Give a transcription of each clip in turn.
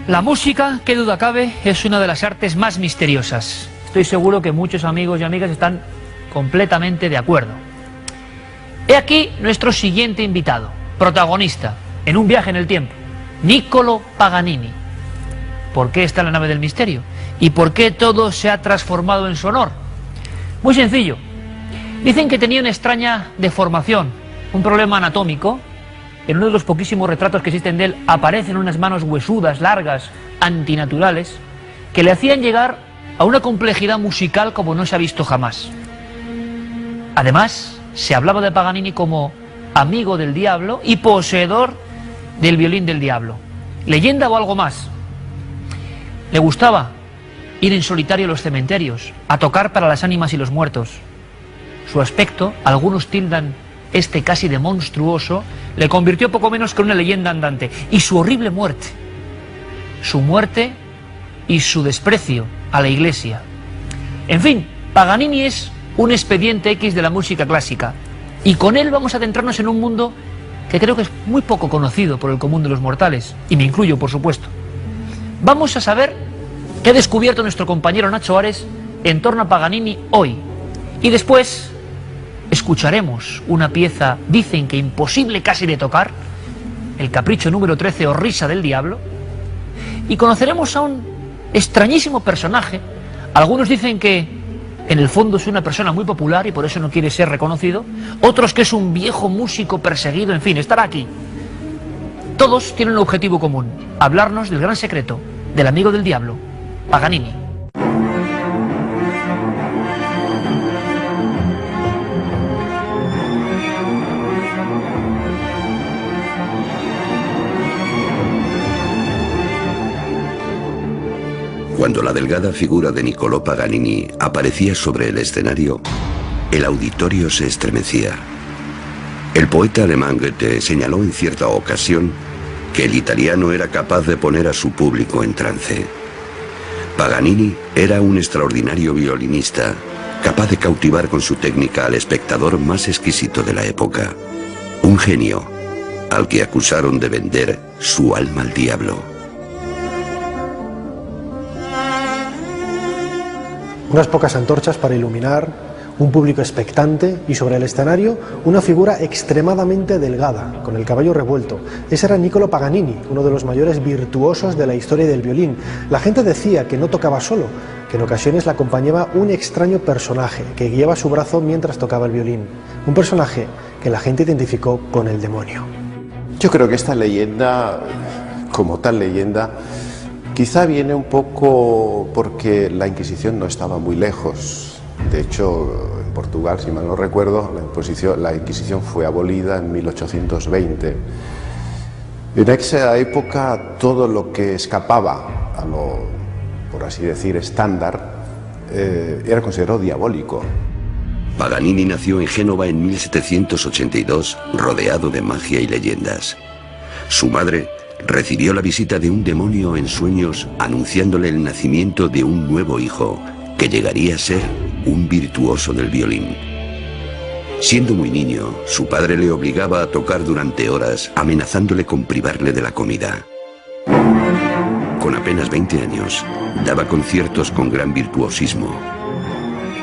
La música, qué duda cabe, es una de las artes más misteriosas. Estoy seguro que muchos amigos y amigas están completamente de acuerdo. He aquí nuestro siguiente invitado, protagonista, en un viaje en el tiempo, Niccolò Paganini. ¿Por qué está en la nave del misterio? ¿Y por qué todo se ha transformado en su honor? Muy sencillo. Dicen que tenía una extraña deformación, un problema anatómico. En uno de los poquísimos retratos que existen de él aparecen unas manos huesudas, largas, antinaturales, que le hacían llegar a una complejidad musical como no se ha visto jamás. Además, se hablaba de Paganini como amigo del diablo y poseedor del violín del diablo. ¿Leyenda o algo más? Le gustaba ir en solitario a los cementerios, a tocar para las ánimas y los muertos. Su aspecto, algunos tildan este casi de monstruoso, le convirtió poco menos que en una leyenda andante. Y su horrible muerte, su muerte y su desprecio a la Iglesia. En fin, Paganini es un expediente X de la música clásica, y con él vamos a adentrarnos en un mundo que creo que es muy poco conocido por el común de los mortales, y me incluyo, por supuesto. Vamos a saber qué ha descubierto nuestro compañero Nacho Ares en torno a Paganini hoy, y después escucharemos una pieza, dicen que imposible casi de tocar, el Capricho número 13 o Risa del Diablo, y conoceremos a un extrañísimo personaje. Algunos dicen que en el fondo es una persona muy popular y por eso no quiere ser reconocido, otros que es un viejo músico perseguido, en fin, estará aquí. Todos tienen un objetivo común: hablarnos del gran secreto del amigo del diablo, Paganini. Cuando la delgada figura de Niccolò Paganini aparecía sobre el escenario, el auditorio se estremecía. El poeta alemán Goethe señaló en cierta ocasión que el italiano era capaz de poner a su público en trance. Paganini era un extraordinario violinista, capaz de cautivar con su técnica al espectador más exquisito de la época. Un genio al que acusaron de vender su alma al diablo. Unas pocas antorchas para iluminar, un público expectante y sobre el escenario una figura extremadamente delgada, con el cabello revuelto. Ese era Niccolò Paganini, uno de los mayores virtuosos de la historia del violín. La gente decía que no tocaba solo, que en ocasiones le acompañaba un extraño personaje que guiaba su brazo mientras tocaba el violín. Un personaje que la gente identificó con el demonio. Yo creo que esta leyenda, como tal leyenda, quizá viene un poco porque la Inquisición no estaba muy lejos. De hecho, en Portugal, si mal no recuerdo, la Inquisición fue abolida en 1820. En esa época todo lo que escapaba a lo, por así decir, estándar, era considerado diabólico. Paganini nació en Génova en 1782, rodeado de magia y leyendas. Su madre recibió la visita de un demonio en sueños anunciándole el nacimiento de un nuevo hijo que llegaría a ser un virtuoso del violín. Siendo muy niño, su padre le obligaba a tocar durante horas, amenazándole con privarle de la comida. Con apenas 20 años, daba conciertos con gran virtuosismo.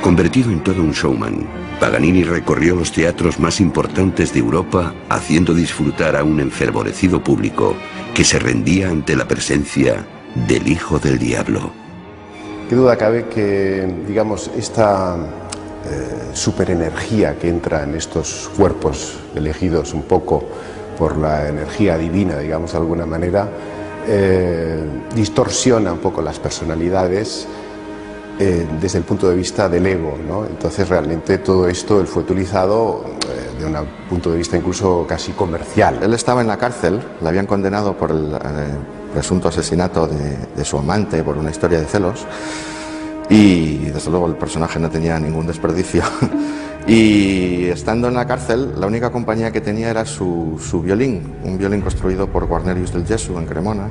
Convertido en todo un showman, Paganini recorrió los teatros más importantes de Europa, haciendo disfrutar a un enfervorecido público que se rendía ante la presencia del Hijo del Diablo. Qué duda cabe que, digamos, esta superenergía que entra en estos cuerpos elegidos un poco por la energía divina, digamos de alguna manera, distorsiona un poco las personalidades desde el punto de vista del ego, ¿no? Entonces realmente todo esto él fue utilizado de un punto de vista incluso casi comercial. Él estaba en la cárcel, le habían condenado por el presunto asesinato de su amante por una historia de celos, y desde luego el personaje no tenía ningún desperdicio. Y estando en la cárcel, la única compañía que tenía era su violín, un violín construido por Guarnerius del Gesù en Cremona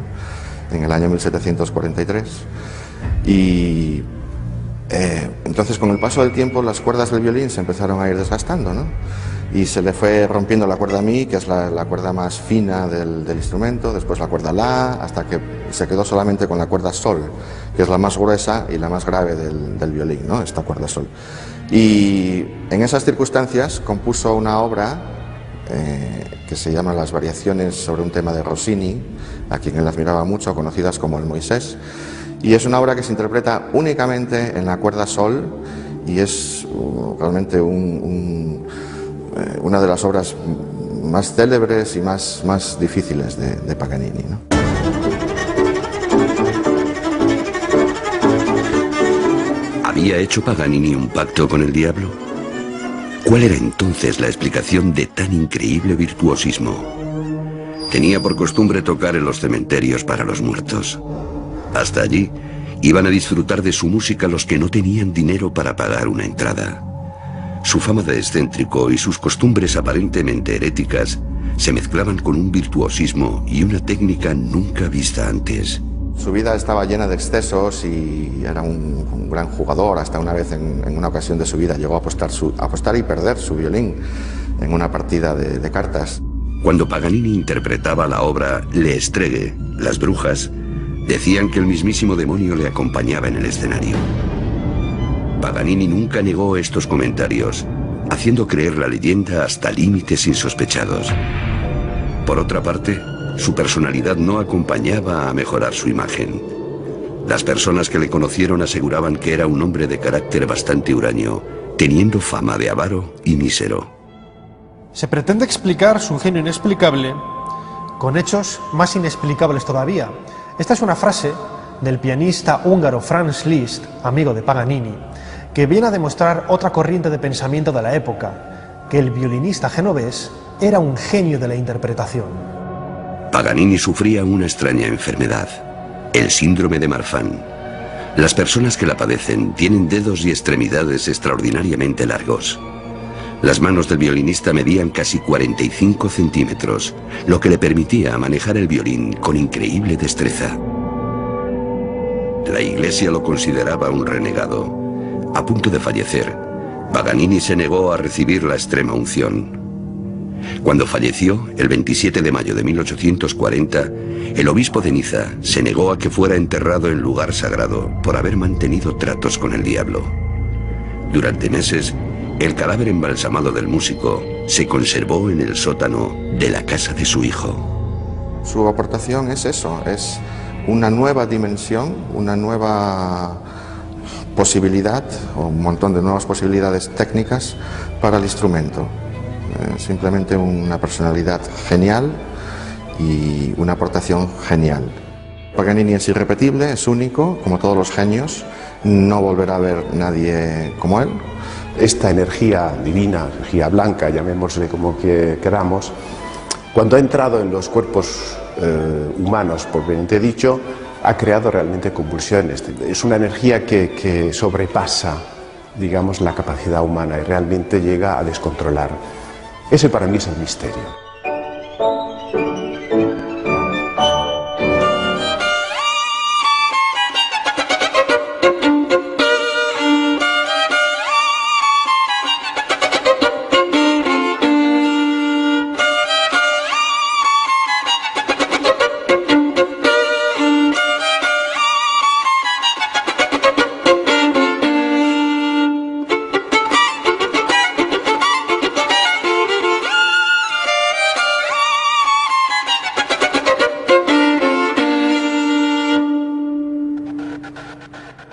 en el año 1743, y Entonces, con el paso del tiempo, las cuerdas del violín se empezaron a ir desgastando, ¿no? Y se le fue rompiendo la cuerda mi, que es la cuerda más fina del instrumento, después la cuerda la, hasta que se quedó solamente con la cuerda sol, que es la más gruesa y la más grave del violín, ¿no? Esta cuerda sol. Y en esas circunstancias compuso una obra que se llama Las variaciones sobre un tema de Rossini, a quien él admiraba mucho, conocidas como el Moisés. Y es una obra que se interpreta únicamente en la cuerda sol y es realmente una de las obras más célebres y más difíciles de Paganini, ¿no? ¿Había hecho Paganini un pacto con el diablo? ¿Cuál era entonces la explicación de tan increíble virtuosismo? Tenía por costumbre tocar en los cementerios para los muertos. Hasta allí iban a disfrutar de su música los que no tenían dinero para pagar una entrada. Su fama de excéntrico y sus costumbres aparentemente heréticas se mezclaban con un virtuosismo y una técnica nunca vista antes. Su vida estaba llena de excesos y era un gran jugador. Hasta una vez, en una ocasión de su vida, llegó a apostar y perder su violín en una partida de cartas. Cuando Paganini interpretaba la obra Le Streghe, Las Brujas, decían que el mismísimo demonio le acompañaba en el escenario. Paganini nunca negó estos comentarios, haciendo creer la leyenda hasta límites insospechados. Por otra parte, su personalidad no acompañaba a mejorar su imagen. Las personas que le conocieron aseguraban que era un hombre de carácter bastante huraño, teniendo fama de avaro y mísero. Se pretende explicar su genio inexplicable con hechos más inexplicables todavía. Esta es una frase del pianista húngaro Franz Liszt, amigo de Paganini, que viene a demostrar otra corriente de pensamiento de la época, que el violinista genovés era un genio de la interpretación. Paganini sufría una extraña enfermedad, el síndrome de Marfan. Las personas que la padecen tienen dedos y extremidades extraordinariamente largos. Las manos del violinista medían casi 45 centímetros, lo que le permitía manejar el violín con increíble destreza. La Iglesia lo consideraba un renegado. A punto de fallecer, Paganini se negó a recibir la extrema unción. Cuando falleció, el 27 de mayo de 1840, el obispo de Niza se negó a que fuera enterrado en lugar sagrado por haber mantenido tratos con el diablo. Durante meses, el cadáver embalsamado del músico se conservó en el sótano de la casa de su hijo. Su aportación es eso, es una nueva dimensión, una nueva posibilidad, o un montón de nuevas posibilidades técnicas para el instrumento. Simplemente una personalidad genial y una aportación genial. Paganini es irrepetible, es único, como todos los genios, no volverá a haber nadie como él. Esta energía divina, energía blanca, llamémosle como que queramos, cuando ha entrado en los cuerpos humanos, propiamente dicho, ha creado realmente convulsiones. Es una energía que sobrepasa, digamos, la capacidad humana y realmente llega a descontrolar. Ese para mí es el misterio.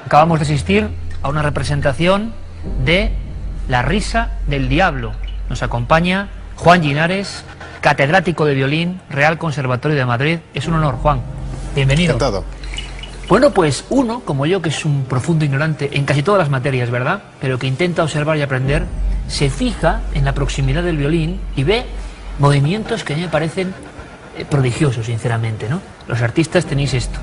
Acabamos de asistir a una representación de La risa del diablo. Nos acompaña Juan Linares, catedrático de violín, Real Conservatorio de Madrid. Es un honor, Juan. Bienvenido. Encantado. Bueno, pues uno, como yo, que es un profundo ignorante en casi todas las materias, ¿verdad?, pero que intenta observar y aprender, se fija en la proximidad del violín y ve movimientos que a mí me parecen prodigiosos, sinceramente, ¿no? Los artistas tenéis esto.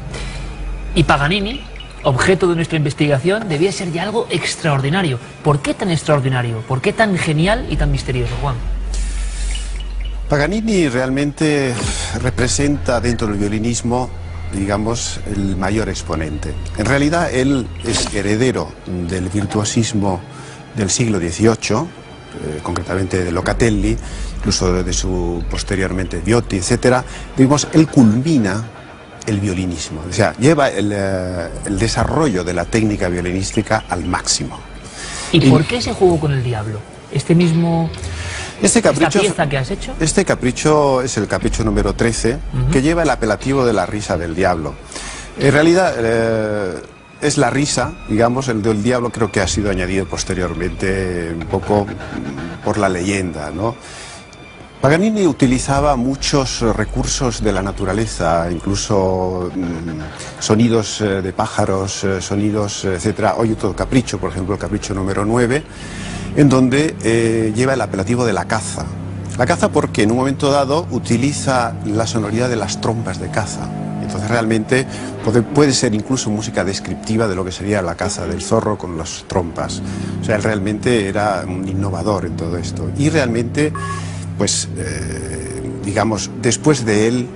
Y Paganini, objeto de nuestra investigación, debía ser ya algo extraordinario. ¿Por qué tan extraordinario? ¿Por qué tan genial y tan misterioso, Juan? Paganini realmente representa dentro del violinismo digamos, el mayor exponente. En realidad él es heredero del virtuosismo del siglo XVIII, concretamente de Locatelli, incluso de su posteriormente Viotti, etc. Digamos, él culmina el violinismo, o sea, lleva el desarrollo de la técnica violinística al máximo. ¿Y por qué se jugó con el diablo? Esta pieza que has hecho. Este capricho es el capricho número 13, que lleva el apelativo de la risa del diablo. En realidad es la risa, digamos, el del diablo creo que ha sido añadido posteriormente un poco por la leyenda, ¿no? Paganini utilizaba muchos recursos de la naturaleza, incluso sonidos de pájaros, sonidos, etc. Hoy otro capricho, por ejemplo, el capricho número 9, en donde lleva el apelativo de la caza. La caza porque en un momento dado utiliza la sonoridad de las trompas de caza. Entonces realmente puede ser incluso música descriptiva de lo que sería la caza del zorro con las trompas. O sea, él realmente era un innovador en todo esto. Y realmente, pues, digamos, después de él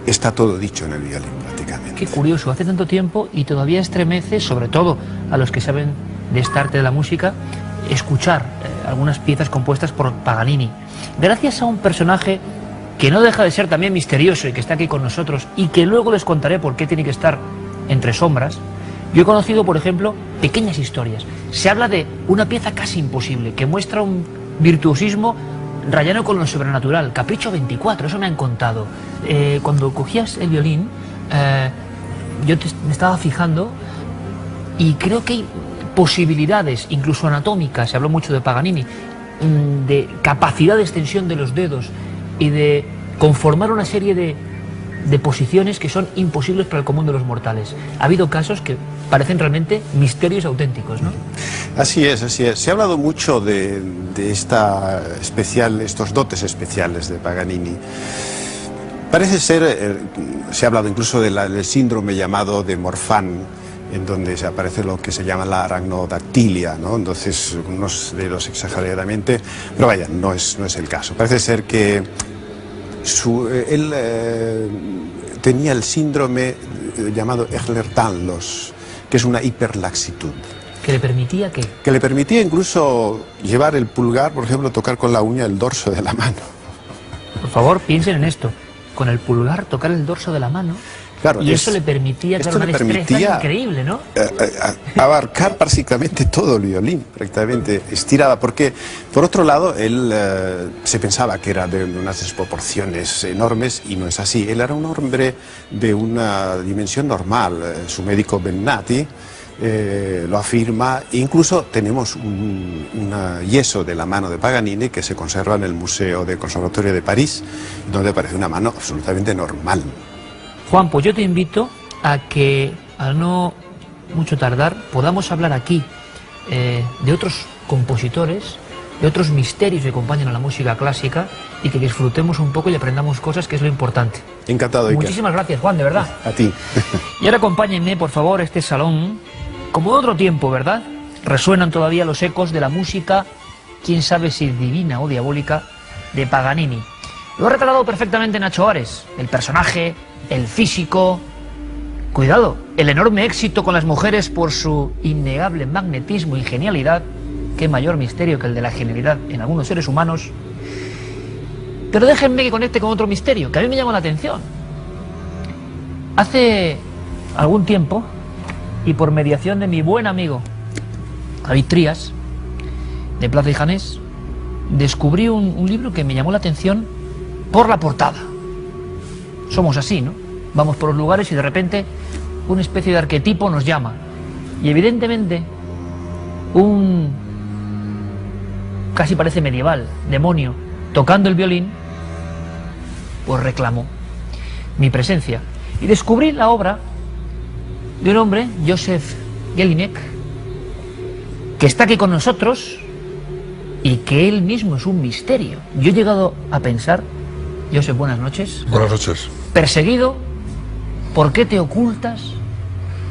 está todo dicho en el violín prácticamente. Qué curioso, hace tanto tiempo y todavía estremece, sobre todo a los que saben de esta arte de la música, escuchar algunas piezas compuestas por Paganini. Gracias a un personaje que no deja de ser también misterioso y que está aquí con nosotros y que luego les contaré por qué tiene que estar entre sombras, yo he conocido, por ejemplo, pequeñas historias. Se habla de una pieza casi imposible que muestra un virtuosismo rayano con lo sobrenatural, Capricho 24, eso me han contado. Cuando cogías el violín, yo me estaba fijando y creo que hay posibilidades, incluso anatómicas, se habló mucho de Paganini, de capacidad de extensión de los dedos y de conformar una serie de posiciones que son imposibles para el común de los mortales. Ha habido casos que parecen realmente misterios auténticos, ¿no? Así es, así es. Se ha hablado mucho de estos dotes especiales de Paganini. Parece ser, se ha hablado incluso del síndrome llamado de Morfán, en donde se aparece lo que se llama la aragnodactilia, ¿no? Entonces, unos dedos exageradamente, pero vaya, no es el caso. Parece ser que él tenía el síndrome llamado Ehlers-Danlos, que es una hiperlaxitud. ¿Que le permitía qué? Que le permitía incluso llevar el pulgar, por ejemplo, tocar con la uña el dorso de la mano. Por favor, piensen en esto. Con el pulgar tocar el dorso de la mano. Claro, y eso le permitía, claro, una destreza increíble, ¿no? Abarcar básicamente todo el violín, prácticamente estiraba, porque por otro lado él se pensaba que era de unas desproporciones enormes y no es así. Él era un hombre de una dimensión normal. Su médico Bennati lo afirma. Incluso tenemos un yeso de la mano de Paganini que se conserva en el Museo del Conservatorio de París, donde aparece una mano absolutamente normal. Juan, pues yo te invito a que, al no mucho tardar, podamos hablar aquí de otros compositores, de otros misterios que acompañan a la música clásica y que disfrutemos un poco y aprendamos cosas, que es lo importante. Encantado, Iker. Muchísimas gracias, Juan, de verdad. A ti. Y ahora acompáñenme, por favor, a este salón, como de otro tiempo, ¿verdad? Resuenan todavía los ecos de la música, quién sabe si divina o diabólica, de Paganini. Lo ha retratado perfectamente Nacho Ares, el personaje, el físico, cuidado, el enorme éxito con las mujeres por su innegable magnetismo y genialidad, qué mayor misterio que el de la genialidad en algunos seres humanos. Pero déjenme que conecte con otro misterio, que a mí me llama la atención. Hace algún tiempo, y por mediación de mi buen amigo David Trías, de Plaza y Janés, descubrí un libro que me llamó la atención por la portada. Somos así, ¿no? Vamos por los lugares y de repente una especie de arquetipo nos llama. Y evidentemente casi parece medieval, demonio, tocando el violín, pues reclamó mi presencia. Y descubrí la obra de un hombre, Joseph Jelinek, que está aquí con nosotros y que él mismo es un misterio. Yo he llegado a pensar, Joseph, buenas noches. Buenas noches. Perseguido, ¿por qué te ocultas?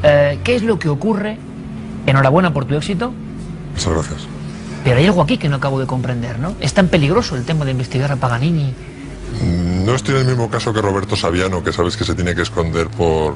¿Qué es lo que ocurre? Enhorabuena por tu éxito. Muchas gracias. Pero hay algo aquí que no acabo de comprender, ¿no? ¿Es tan peligroso el tema de investigar a Paganini? No estoy en el mismo caso que Roberto Saviano, que sabes que se tiene que esconder por